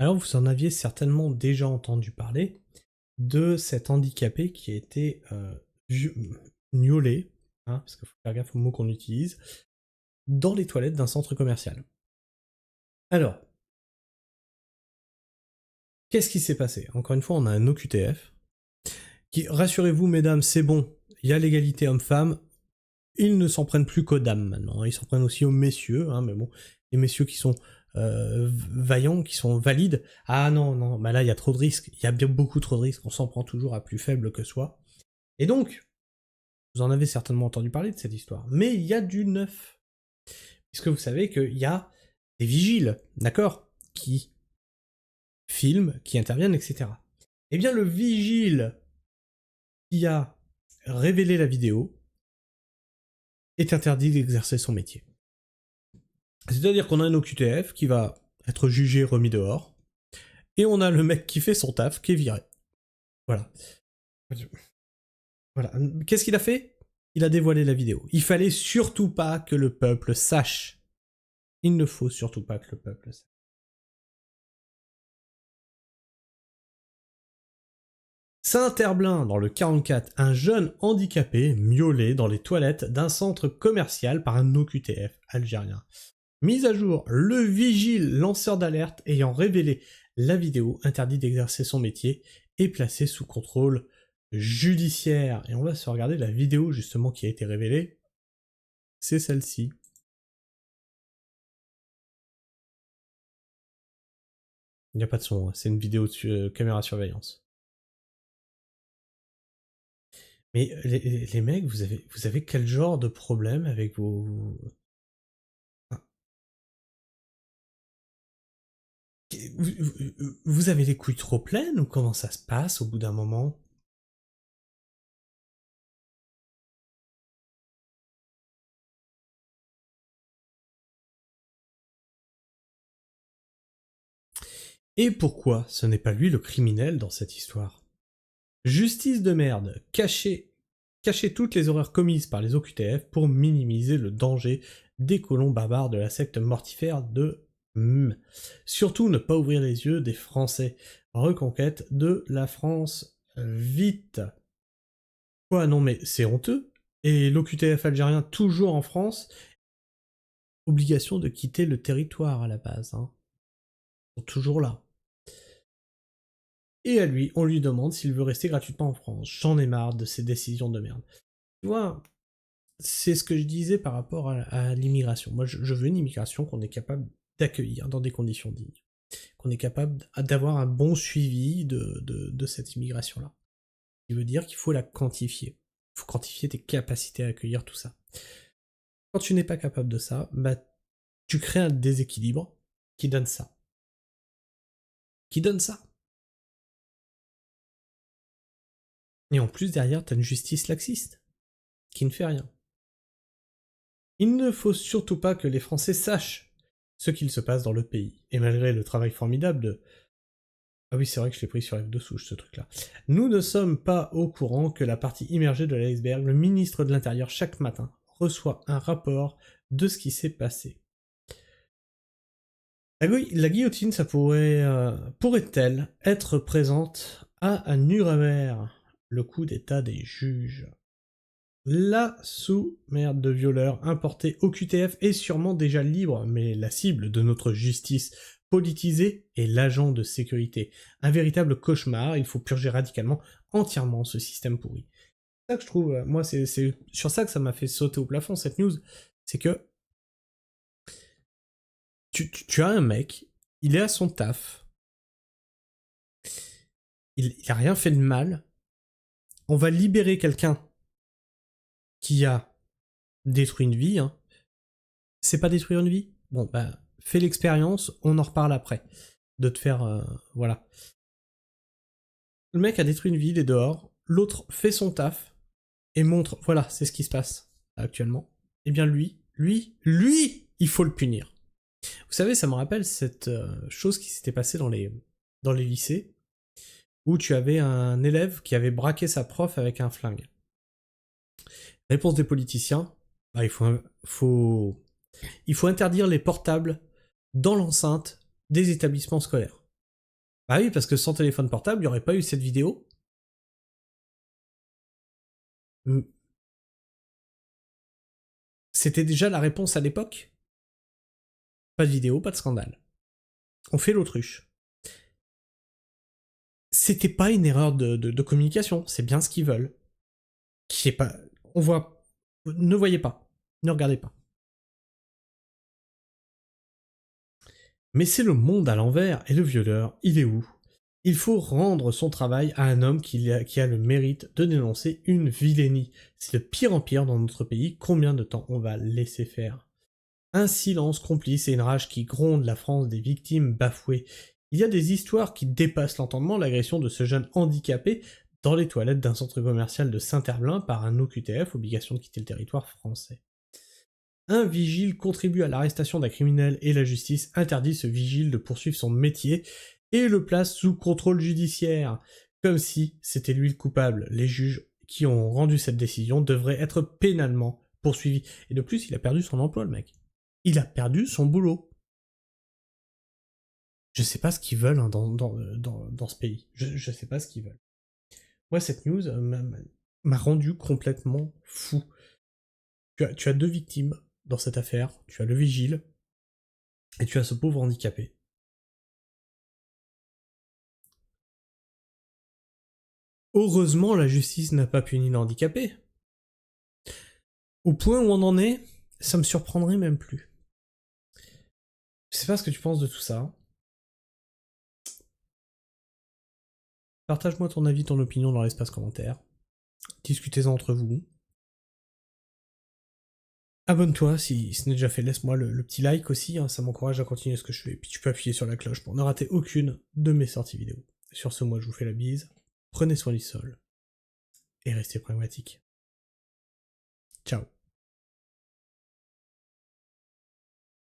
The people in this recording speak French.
Alors vous en aviez certainement déjà entendu parler de cet handicapé qui a été miaulé, hein, parce qu'il faut faire gaffe aux mots qu'on utilise, dans les toilettes d'un centre commercial. Alors, qu'est-ce qui s'est passé? Encore une fois, on a un OQTF qui, rassurez-vous mesdames, c'est bon, il y a l'égalité homme-femme, ils ne s'en prennent plus qu'aux dames maintenant, ils s'en prennent aussi aux messieurs, hein, mais bon, les messieurs qui sont vaillants, qui sont valides, ah non, non, bah là il y a trop de risques, il y a bien beaucoup trop de risques, on s'en prend toujours à plus faible que soi. Et donc, vous en avez certainement entendu parler de cette histoire, mais il y a du neuf. Puisque vous savez qu'il y a des vigiles, d'accord, qui filment, qui interviennent, etc. Eh bien, le vigile qui a révélé la vidéo est interdit d'exercer son métier. C'est-à-dire qu'on a un OQTF qui va être jugé, remis dehors, et on a le mec qui fait son taf, qui est viré. Voilà. Voilà. Qu'est-ce qu'il a fait? Il a dévoilé la vidéo. Il fallait surtout pas que le peuple sache. Il ne faut surtout pas que le peuple sache. Saint-Herblain, dans le 44, un jeune handicapé miaulé dans les toilettes d'un centre commercial par un OQTF algérien. Mise à jour, le vigile lanceur d'alerte ayant révélé la vidéo interdit d'exercer son métier est placé sous contrôle judiciaire. Et on va se regarder la vidéo justement qui a été révélée. C'est celle-ci. Il n'y a pas de son, hein. C'est une vidéo de caméra surveillance. Mais les mecs, vous avez quel genre de problème avec vos... Vous avez les couilles trop pleines ou comment ça se passe au bout d'un moment? Et pourquoi ce n'est pas lui le criminel dans cette histoire? Justice de merde, cacher toutes les horreurs commises par les OQTF pour minimiser le danger des colons barbares de la secte mortifère de Surtout ne pas ouvrir les yeux des Français. Reconquête de la France vite. Quoi, non mais c'est honteux. Et l'OQTF algérien toujours en France, obligation de quitter le territoire à la base. Hein. Ils sont toujours là. Et à lui, on lui demande s'il veut rester gratuitement en France. J'en ai marre de ces décisions de merde. Tu vois, c'est ce que je disais par rapport à l'immigration. Moi, je veux une immigration qu'on est capable d'accueillir dans des conditions dignes. Qu'on est capable d'avoir un bon suivi de cette immigration-là. Ce qui veut dire qu'il faut la quantifier. Il faut quantifier tes capacités à accueillir tout ça. Quand tu n'es pas capable de ça, bah, tu crées un déséquilibre qui donne ça. Qui donne ça. Et en plus, derrière, t'as une justice laxiste, qui ne fait rien. Il ne faut surtout pas que les Français sachent ce qu'il se passe dans le pays. Et malgré le travail formidable de... Ah oui, c'est vrai que je l'ai pris sur F2 souche, ce truc-là. Nous ne sommes pas au courant que la partie immergée de l'iceberg, le ministre de l'Intérieur, chaque matin, reçoit un rapport de ce qui s'est passé. La guillotine, ça pourrait-elle être présente à Nuremberg, le coup d'état des juges? La sous-merde de violeurs importés au QTF est sûrement déjà libre, mais la cible de notre justice politisée est l'agent de sécurité. Un véritable cauchemar, il faut purger radicalement, entièrement ce système pourri. C'est ça que je trouve, moi c'est sur ça que ça m'a fait sauter au plafond cette news, c'est que tu as un mec, il est à son taf, il a rien fait de mal, on va libérer quelqu'un qui a détruit une vie, hein. C'est pas détruire une vie? Bon, bah, fais l'expérience, on en reparle après. De te faire... voilà. Le mec a détruit une vie, il est dehors, l'autre fait son taf, et montre, voilà, c'est ce qui se passe actuellement. Eh bien lui, il faut le punir. Vous savez, ça me rappelle cette chose qui s'était passée dans les lycées, où tu avais un élève qui avait braqué sa prof avec un flingue. Réponse des politiciens, bah, il faut interdire les portables dans l'enceinte des établissements scolaires. Ah oui, parce que sans téléphone portable, il n'y aurait pas eu cette vidéo. C'était déjà la réponse à l'époque. Pas de vidéo, pas de scandale. On fait l'autruche. C'était pas une erreur de communication, c'est bien ce qu'ils veulent. Qui est pas. On voit. Ne voyez pas. Ne regardez pas. Mais c'est le monde à l'envers, et le violeur, il est où? Il faut rendre son travail à un homme qui a le mérite de dénoncer une vilainie. C'est le pire empire dans notre pays, combien de temps on va laisser faire? Un silence complice et une rage qui gronde la France des victimes bafouées. Il y a des histoires qui dépassent l'entendement, l'agression de ce jeune handicapé dans les toilettes d'un centre commercial de Saint-Herblain par un OQTF, obligation de quitter le territoire français. Un vigile contribue à l'arrestation d'un criminel et la justice interdit ce vigile de poursuivre son métier et le place sous contrôle judiciaire, comme si c'était lui le coupable. Les juges qui ont rendu cette décision devraient être pénalement poursuivis. Et de plus, il a perdu son emploi, le mec. Il a perdu son boulot. Je sais pas ce qu'ils veulent hein, dans ce pays. Je sais pas ce qu'ils veulent. Moi, cette news m'a rendu complètement fou. Tu as deux victimes dans cette affaire. Tu as le vigile et tu as ce pauvre handicapé. Heureusement, la justice n'a pas puni l'handicapé. Au point où on en est, ça me surprendrait même plus. Je sais pas ce que tu penses de tout ça. Partage-moi ton avis, ton opinion dans l'espace commentaire. Discutez-en entre vous. Abonne-toi si ce n'est déjà fait, laisse-moi le petit like aussi, hein, ça m'encourage à continuer ce que je fais. Puis tu peux appuyer sur la cloche pour ne rater aucune de mes sorties vidéo. Sur ce, moi je vous fais la bise, prenez soin du sol, et restez pragmatiques. Ciao.